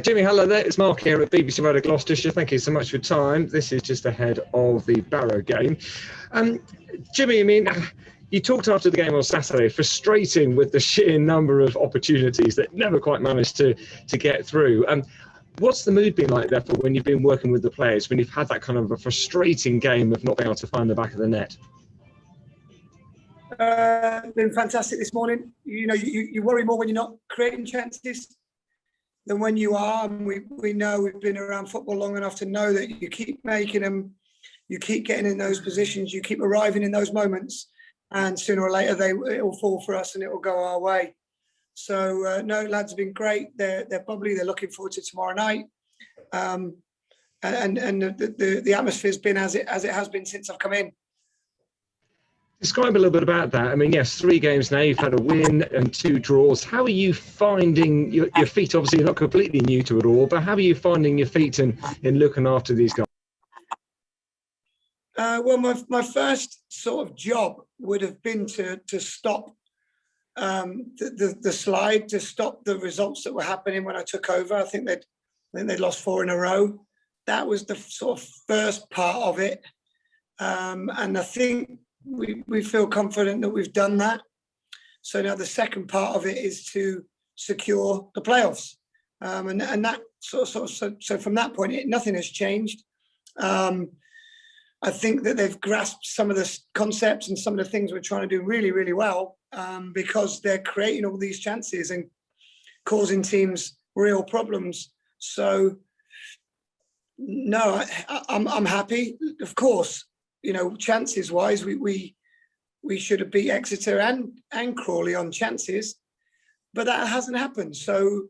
Jimmy, hello there. It's Mark here at BBC Radio Gloucestershire. Thank you so much for your time. This is just ahead of the Barrow game. Jimmy, I mean, you talked after the game on Saturday, frustrating with the sheer number of opportunities that never quite managed to get through. What's the mood been like, therefore, when you've been working with the players, when you've had that kind of a frustrating game of not being able to find the back of the net? Been fantastic this morning. You know, you worry more when you're not creating chances than when you are. And we know, we've been around football long enough to know that you keep making them, you keep getting in those positions, you keep arriving in those moments, and sooner or later it will fall for us and it will go our way. So no, lads have been great. They're bubbly. They're looking forward to tomorrow night. And the atmosphere's been as it has been since I've come in. Describe a little bit about that. I mean, yes, 3 games now, you've had a win and 2 draws. How are you finding your feet? Obviously, you're not completely new to it all, but how are you finding your feet in looking after these guys? Well, my first sort of job would have been to stop the slide, to stop the results that were happening when I took over. I think they'd lost 4 in a row. That was the sort of first part of it. And I think we feel confident that we've done that. So now the second part of it is to secure the playoffs. And that so from that point, nothing has changed. I think that they've grasped some of the concepts and some of the things we're trying to do really, really well, because they're creating all these chances and causing teams real problems. So no, I'm happy. Of course, you know, chances wise, we should have beat Exeter and Crawley on chances, but that hasn't happened. So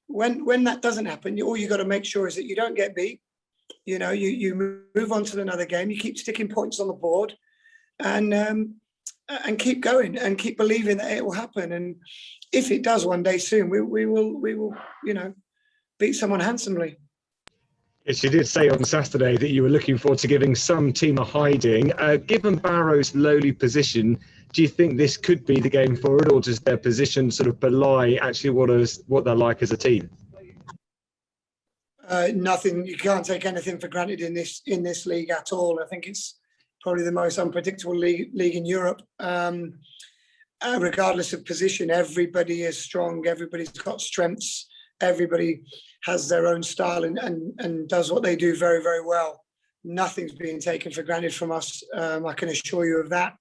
when that doesn't happen, all you got to make sure is that you don't get beat. You know, you move on to another game. You keep sticking points on the board, and keep going and keep believing that it will happen. And if it does one day soon, we will you know, beat someone handsomely. Yes, you did say on Saturday that you were looking forward to giving some team a hiding. Given Barrow's lowly position, do you think this could be the game for it, or does their position sort of belie actually what they're like as a team? Nothing. You can't take anything for granted in this league at all. I think it's probably the most unpredictable league in Europe. Regardless of position, everybody is strong. Everybody's got strengths. Everybody has their own style and does what they do very, very well. Nothing's being taken for granted from us. I can assure you of that.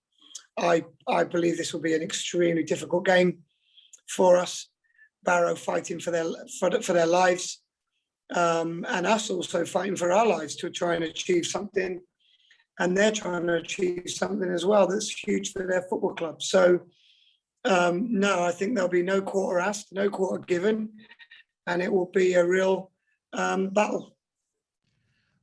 I believe this will be an extremely difficult game for us. Barrow fighting for their lives, and us also fighting for our lives to try and achieve something. And they're trying to achieve something as well that's huge for their football club. So no, I think there'll be no quarter asked, no quarter given. And it will be a real battle.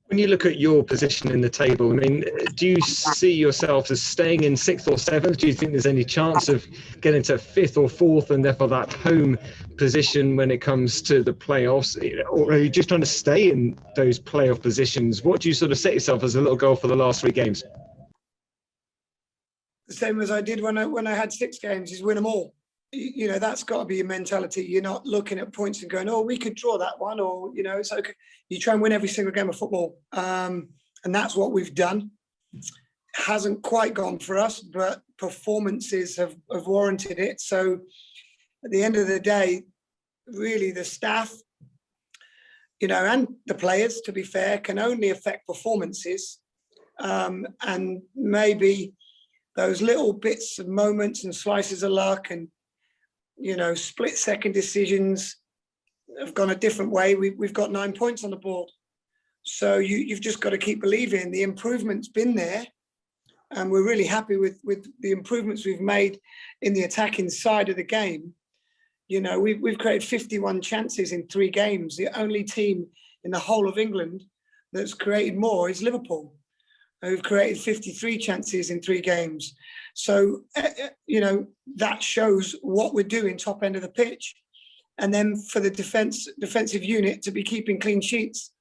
When you look at your position in the table, I mean, do you see yourself as staying in 6th or 7th? Do you think there's any chance of getting to 5th or 4th and therefore that home position when it comes to the playoffs? Or are you just trying to stay in those playoff positions? What do you sort of set yourself as a little goal for the last 3 games? The same as I did when I had 6 games, is win them all. You know, that's got to be your mentality. You're not looking at points and going, oh, we could draw that one, or, you know, it's okay. You try and win every single game of football. And that's what we've done. Hasn't quite gone for us, but performances have warranted it. So at the end of the day, really the staff, you know, and the players, to be fair, can only affect performances. And maybe those little bits of moments and slices of luck and, you know, split-second decisions have gone a different way. We've got 9 points on the board. So you've just got to keep believing. The improvement's been there, and we're really happy with the improvements we've made in the attacking side of the game. You know, we've created 51 chances in 3 games. The only team in the whole of England that's created more is Liverpool, who've created 53 chances in 3 games. So, you know, that shows what we're doing top end of the pitch. And then for the defensive unit to be keeping clean sheets.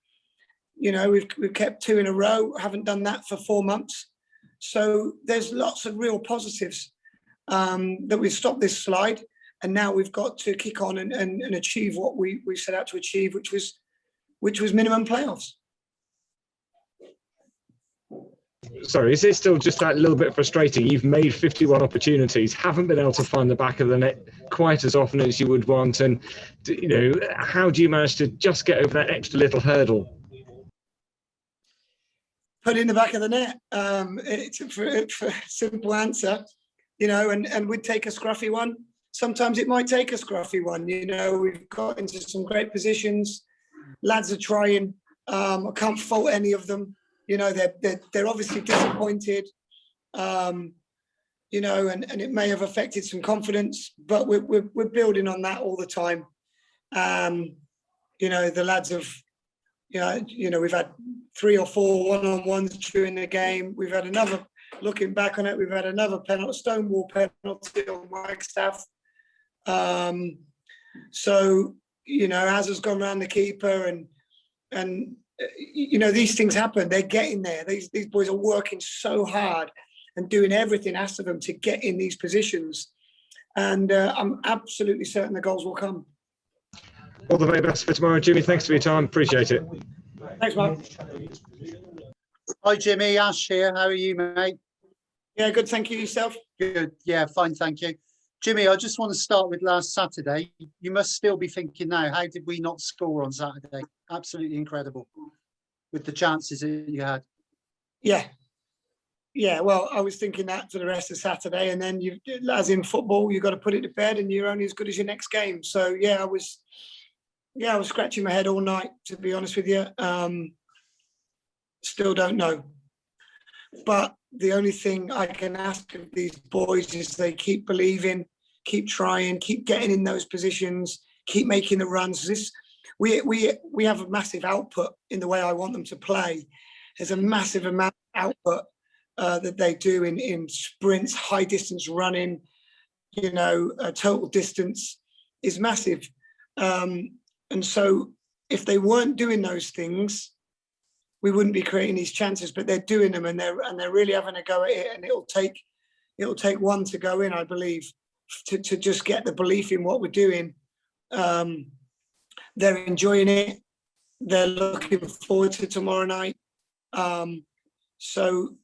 You know, we've kept 2 in a row, haven't done that for 4 months. So there's lots of real positives that we've stopped this slide. and now we've got to kick on and achieve what we set out to achieve, which was minimum playoffs. Sorry, is it still just that little bit frustrating? You've made 51 opportunities, haven't been able to find the back of the net quite as often as you would want, and how do you manage to just get over that extra little hurdle? Put it in the back of the net. It's for simple answer, and we'd take a scruffy one. Sometimes it might take a scruffy one. We've got into some great positions. Lads are trying. I can't fault any of them. They're obviously disappointed. And it may have affected some confidence, but we're building on that all the time. The lads have, we've had 3 or 4 one-on-ones during the game. We've had another, looking back on it, we've had another Stonewall penalty on Wagstaff. So, Hazard's gone around the keeper and these things happen. They're getting there. These boys are working so hard and doing everything asked of them to get in these positions. And I'm absolutely certain the goals will come. All the very best for tomorrow, Jimmy. Thanks for your time. Appreciate it. Thanks, Mark. Hi, Jimmy. Ash here. How are you, mate? Yeah, good. Thank you. Yourself? Good. Yeah, fine. Thank you. Jimmy, I just want to start with last Saturday. You must still be thinking now, how did we not score on Saturday? Absolutely incredible with the chances that you had. Yeah, well, I was thinking that for the rest of Saturday, and then as in football, you've got to put it to bed and you're only as good as your next game. So I was scratching my head all night, to be honest with you. Still don't know. But the only thing I can ask of these boys is they keep believing, keep trying, keep getting in those positions, keep making the runs. We have a massive output in the way I want them to play. There's a massive amount of output that they do in sprints, high distance running, total distance is massive. And so if they weren't doing those things, we wouldn't be creating these chances, but they're doing them and they're really having a go at it. And it'll take one to go in, I believe, to just get the belief in what we're doing. They're enjoying it. They're looking forward to tomorrow night. So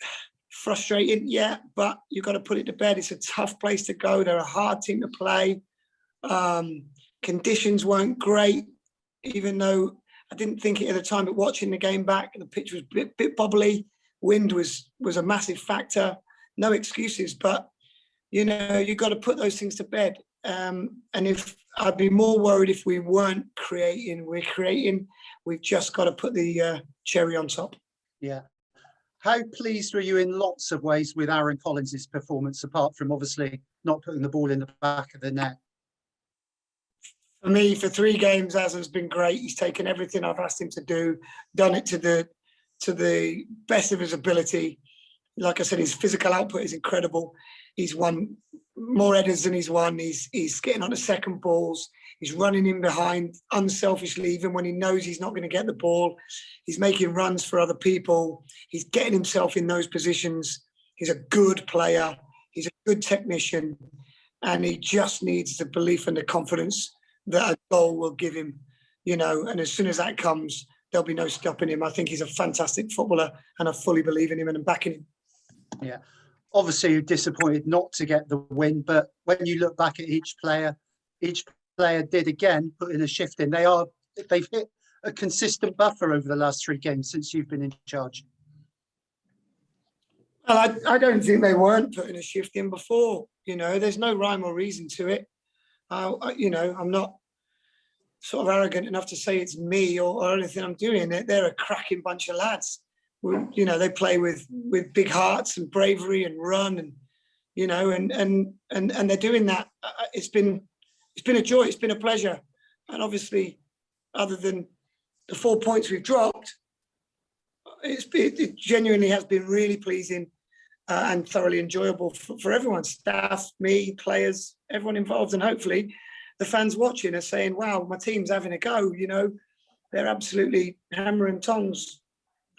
frustrating, yeah, but you've got to put it to bed. It's a tough place to go. They're a hard team to play. Conditions weren't great, even though I didn't think it at the time, but watching the game back, the pitch was a bit bubbly. Wind was a massive factor. No excuses, but you've got to put those things to bed. And if I'd be more worried if we weren't creating, we're creating. We've just got to put the cherry on top. Yeah. How pleased were you in lots of ways with Aaron Collins' performance, apart from obviously not putting the ball in the back of the net? For me, for 3 games, Hazard's been great. He's taken everything I've asked him to do, done it to the best of his ability. Like I said, his physical output is incredible. He's won more headers than he's won. He's getting on the second balls. He's running in behind unselfishly, even when he knows he's not going to get the ball. He's making runs for other people. He's getting himself in those positions. He's a good player. He's a good technician. And he just needs the belief and the confidence that a goal will give him, and as soon as that comes, there'll be no stopping him. I think he's a fantastic footballer and I fully believe in him and I'm backing him. Yeah. Obviously, you're disappointed not to get the win, but when you look back at each player did again put in a shift in. They've hit a consistent buffer over the last 3 games since you've been in charge. Well, I don't think they weren't putting a shift in before. There's no rhyme or reason to it. I'm not sort of arrogant enough to say it's me or anything I'm doing. They're a cracking bunch of lads. They play with big hearts and bravery and run and they're doing that. It's been a joy. It's been a pleasure. And obviously, other than the 4 points we've dropped, it genuinely has been really pleasing and thoroughly enjoyable for everyone, staff, me, players, everyone involved. And hopefully the fans watching are saying, wow, my team's having a go. They're absolutely hammer and tongs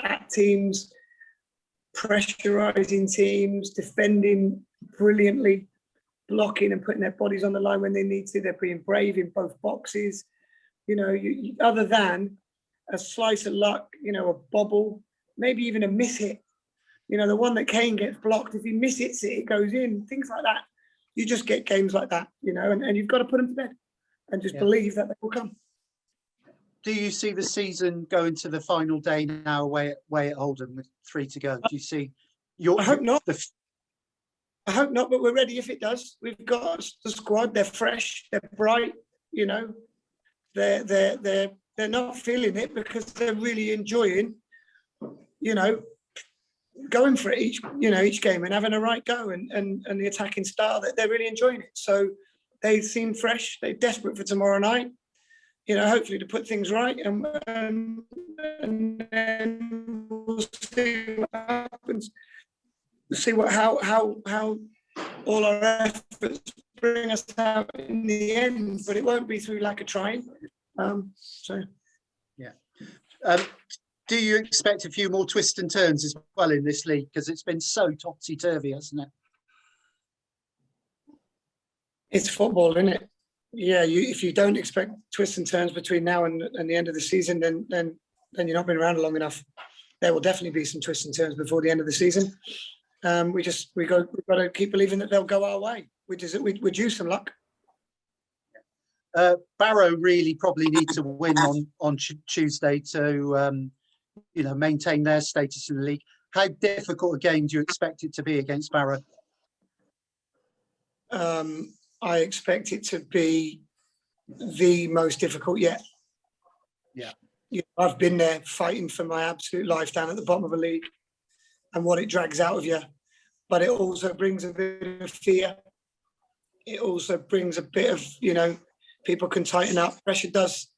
at teams, pressurising teams, defending brilliantly. blocking and putting their bodies on the line when they need to. They're being brave in both boxes. Other than a slice of luck, a bobble, maybe even a miss hit. The one that Kane gets blocked, if he miss hits it, it goes in, things like that. You just get games like that, and you've got to put them to bed and just believe that they will come. Do you see the season going to the final day now away at Oldham with 3 to go? Do you see I hope not. I hope not, but we're ready if it does. We've got the squad, they're fresh, they're bright, they're not feeling it because they're really enjoying, going for it each game and having a right go and the attacking style, that they're really enjoying it. So they seem fresh, they're desperate for tomorrow night, hopefully to put things right, and then we'll see what happens. We'll see how all our efforts bring us out in the end, but it won't be through lack of trying. Do you expect a few more twists and turns as well in this league? Because it's been so topsy-turvy, hasn't it? It's football, isn't it? Yeah, if you don't expect twists and turns between now and the end of the season, then you're not been around long enough. There will definitely be some twists and turns before the end of the season. We've got to keep believing that they'll go our way. We're due some luck. Barrow really probably need to win on Tuesday to maintain their status in the league. How difficult a game do you expect it to be against Barrow? I expect it to be the most difficult yet. Yeah. I've been there fighting for my absolute life down at the bottom of a league and what it drags out of you. But it also brings a bit of fear. It also brings a bit of, people can tighten up. Pressure does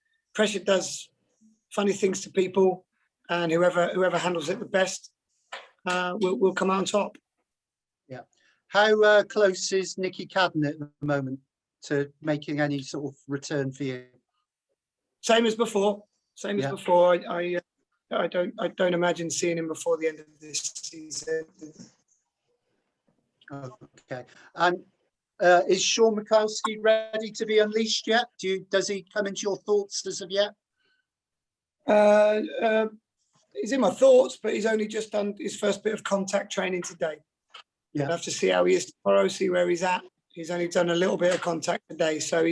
funny things to people, and whoever handles it the best will come out on top. Yeah. How close is Nicky Cadden at the moment to making any sort of return for you? Same as before. I don't imagine seeing him before the end of this season. Okay. And is Sean Mikowski ready to be unleashed yet? Does he come into your thoughts as of yet? He's in my thoughts, but he's only just done his first bit of contact training today. Yeah. I'll have to see how he is tomorrow, see where he's at. He's only done a little bit of contact today, so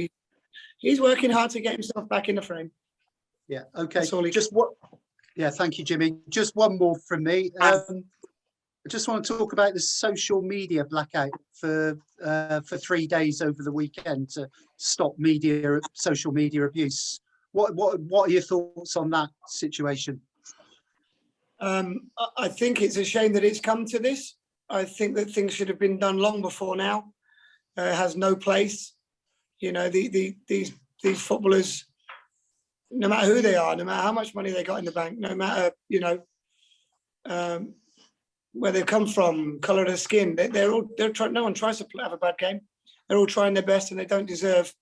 he's working hard to get himself back in the frame. Yeah. Okay. That's all he Yeah. Thank you, Jimmy. Just one more from me. I just want to talk about the social media blackout for 3 days over the weekend to stop social media abuse. What are your thoughts on that situation? I think it's a shame that it's come to this. I think that things should have been done long before now. It has no place. These footballers, no matter who they are, no matter how much money they got in the bank, no matter where they come from, colour of their skin, they're trying. No one tries to have a bad game. They're all trying their best, and they don't deserve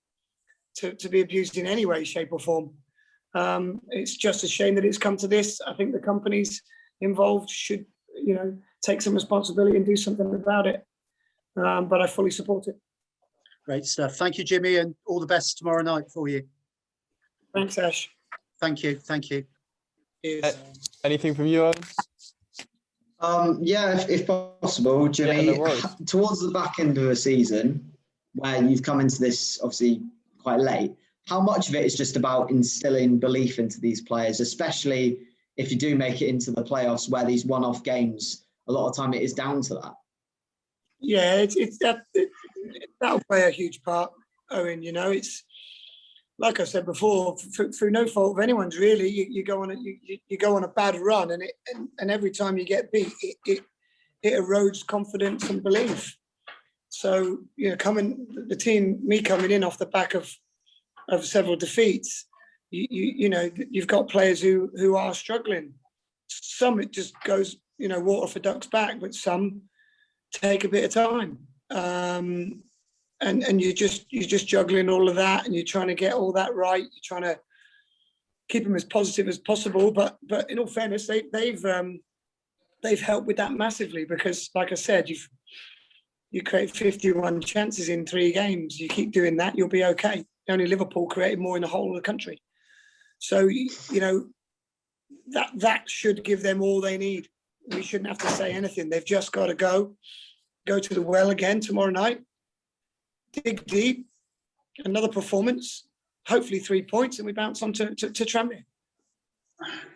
to be abused in any way, shape, or form. It's just a shame that it's come to this. I think the companies involved should, take some responsibility and do something about it. But I fully support it. Great stuff. Thank you, Jimmy, and all the best tomorrow night for you. Thanks, Ash. Thank you. Thank you. Anything from you, Owen? Yeah, if possible, Jimmy. Yeah, no worries. Towards the back end of the season, where you've come into this obviously quite late, how much of it is just about instilling belief into these players, especially if you do make it into the playoffs, where these one-off games, a lot of time it is down to that? Yeah, that'll play a huge part, Owen. It's like I said before, through no fault of anyone's really. You go on a bad run, and every time you get beat, it erodes confidence and belief. So me coming in off the back of several defeats, you've got players who are struggling. Some it just goes water for ducks back, but some take a bit of time. And you're just juggling all of that, and you're trying to get all that right. You're trying to keep them as positive as possible, but in all fairness, they've helped with that massively, because, like I said, You create 51 chances in 3 games. You keep doing that, you'll be okay. Only Liverpool created more in the whole of the country. So, that should give them all they need. We shouldn't have to say anything. They've just got to go to the well again tomorrow night, dig deep, another performance, hopefully 3 points, and we bounce on to Tranmere.